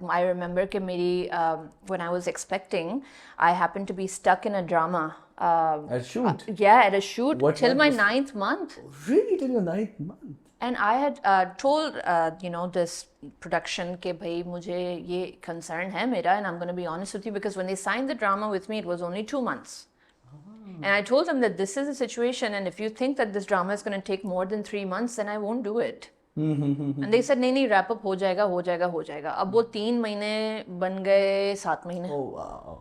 I remember कि मेरी when I was expecting, I happened to be stuck in a drama. At shoot? Yeah, at a shoot What till month my was- 9th month. Really, till your 9th month? And I had told this production कि भाई मुझे ये concern है मेरा, and I'm going to be honest with you, because when they signed the drama with me, it was only 2 months. And I told them that this is a situation, and if you think that this drama is going to take more than 3 months, then I won't do it. And they said नहीं wrap up हो जाएगा हो जाएगा हो जाएगा. अब वो 3 महीने बन गए 7 महीने. Oh, wow.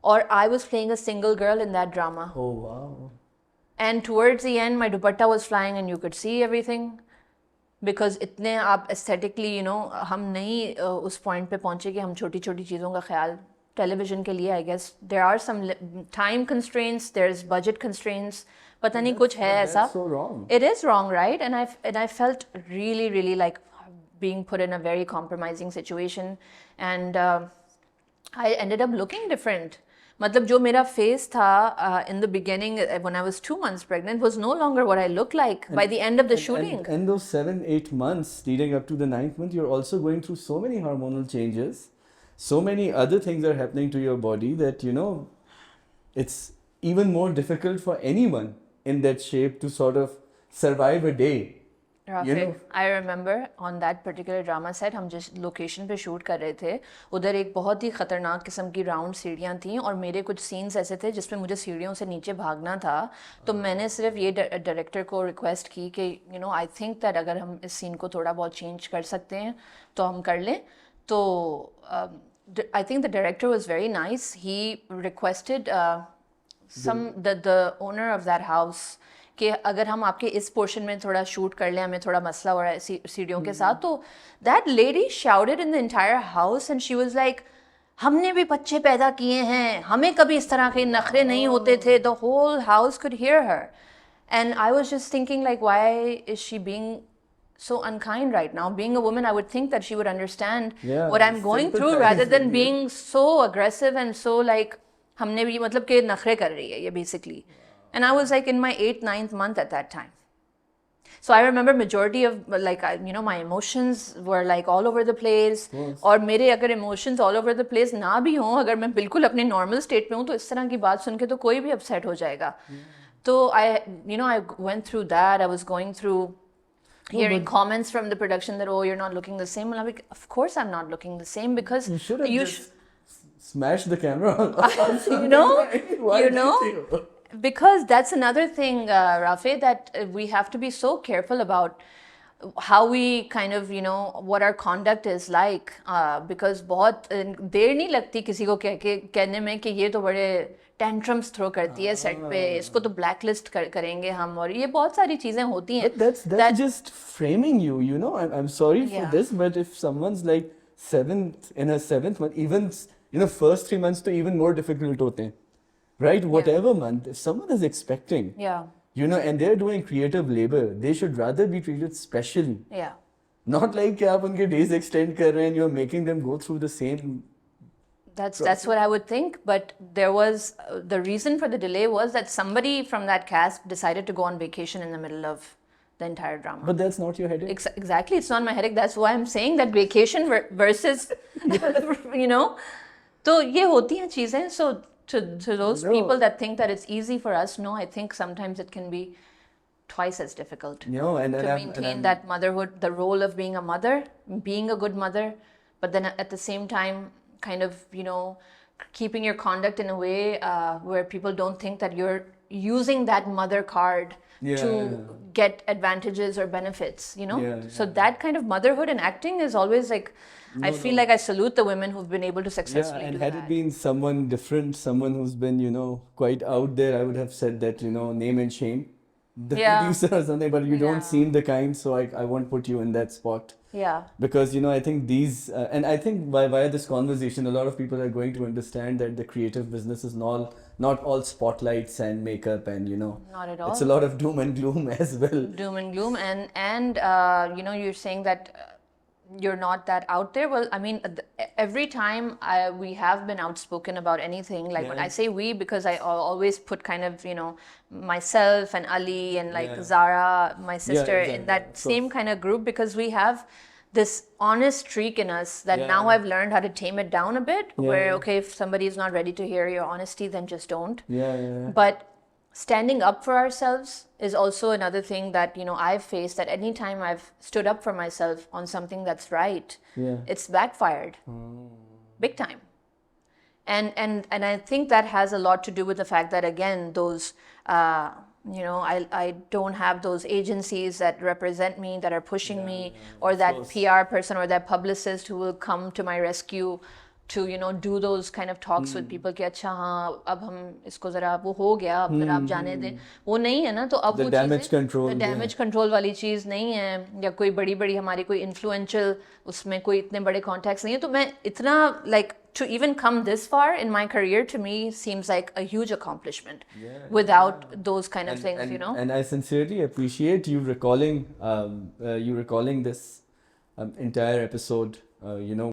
Or I was playing a single girl in that drama. Oh, wow. And towards the end, my dupatta was flying and you could see everything. Because इतने आप aesthetically, हम नहीं उस point पे पहुंचे कि हम छोटी छोटी चीज़ों का ख्याल television के लिए, I guess there are some time constraints, there's budget constraints. पता नहीं कुछ है ऐसा. That's so wrong. It is wrong, right? And I felt really, really like being put in a very compromising situation, and I ended up looking different. मतलब जो मेरा face था in the beginning when I was 2 months pregnant was no longer what I looked like by the end of the shooting. And those 7-8 months leading up to the 9th month, you're also going through so many hormonal changes. So many other things are happening to your body that, it's even more difficult for anyone in that shape to sort of survive a day. Rafi, I remember on that particular drama set हम जिस location पे shoot कर रहे थे उधर एक बहुत ही ख़तरनाक किस्म की राउंड सीढ़ियाँ थीं और मेरे कुछ सीन्स ऐसे थे जिसमें मुझे सीढ़ियों से नीचे भागना था. तो मैंने सिर्फ ये डायरेक्टर को रिक्वेस्ट की कि आई थिंक दैट अगर हम इस सीन को थोड़ा बहुत चेंज कर सकते हैं तो हम कर लें. तो I think the director was very nice. He requested the owner of that house कि अगर हम आपके इस पोर्शन में थोड़ा शूट कर लें, हमें थोड़ा मसला हो रहा है सीढ़ियों के साथ. तो that lady shouted in the entire house and she was like, हमने भी बच्चे पैदा किए हैं, हमें कभी इस तरह के नखरे नहीं होते थे. The whole house could hear her. And I was just thinking, like, why is she being so unkind right now? Being a woman, I would think that she would understand what I'm going through rather than being so aggressive and so like, हमने भी मतलब कि नखरे कर रही है ये basically. And I was like in my 8th, 9th month at that time. So I remember majority of like, my emotions were like all over the place. और मेरे अगर emotions all over the place ना भी हों, अगर मैं बिल्कुल अपने normal state पे हूँ तो इस तरह की बात सुन के तो कोई भी upset हो जाएगा. So I went through that. I was going through hearing comments from the production that, oh, you're not looking the same. And I'm like, of course I'm not looking the same because you should have just smashed the camera on. Because that's another thing, Rafi, that we have to be so careful about how we kind of, what our conduct is like. Because बहुत देर नहीं लगती किसी को कहने में कि ये तो बड़े tantrums throw करती है सेट पे, इसको तो blacklist करेंगे हम, और ये बहुत सारी चीजें होती हैं. That's just framing you, I'm sorry for this, but if someone's like in her 7th month, even, first 3 months to even more difficult होते हैं. Right? Whatever month, if someone is expecting, and they're doing creative labor, they should rather be treated specially. Yeah. Not like कि आप उनके days extend कर रहे हैं and you're making them go through the same. That's what I would think. But there was, the reason for the delay was that somebody from that cast decided to go on vacation in the middle of the entire drama. But that's not your headache. Exactly. It's not my headache. That's why I'm saying that vacation versus, तो ये होती हैं चीजें. So to those people that think that it's easy for us, no, I think sometimes it can be twice as difficult to maintain that motherhood, the role of being a mother, being a good mother, but then at the same time, kind of, keeping your conduct in a way where people don't think that you're using that mother card to get advantages or benefits, So that kind of motherhood and acting is always like, I feel like I salute the women who've been able to successfully do that. And had it been someone different, someone who's been, quite out there, I would have said that, name and shame the producer or something, but you don't seem the kind, so I won't put you in that spot. Yeah. Because, I think these, and I think via this conversation, a lot of people are going to understand that the creative business is not all spotlights and makeup and, Not at all. It's a lot of doom and gloom as well. Doom and gloom. And you're saying that you're not that out there. Well, I mean, every time we have been outspoken about anything, like when I say we, because I always put kind of, myself and Ali and like Zara, my sister, in that same kind of group, because we have this honest streak in us that now Yeah. I've learned how to tame it down a bit, where yeah. okay, if somebody is not ready to hear your honesty, then just don't. Yeah. But standing up for ourselves is also another thing that, you know, I've faced, that anytime I've stood up for myself on something that's right, Yeah. it's backfired big time. And I think that has a lot to do with the fact that, again, those you know, I don't have those agencies that represent me, that are pushing me, or that course. PR person or that publicist who will come to my rescue to, you know, do those kind of talks with people कि अच्छा हाँ अब हम इसको जरा वो हो गया अब जरा आप जाने दें, वो नहीं है ना. तो अब The वो damage चीज़ें, control, the damage control वाली चीज़ नहीं है, या कोई बड़ी बड़ी हमारी कोई influential उसमें कोई इतने बड़े contacts नहीं है. तो मैं इतना like to even come this far in my career, to me seems like a huge accomplishment without those kind of things, you know. And I sincerely appreciate you recalling this entire episode, you know,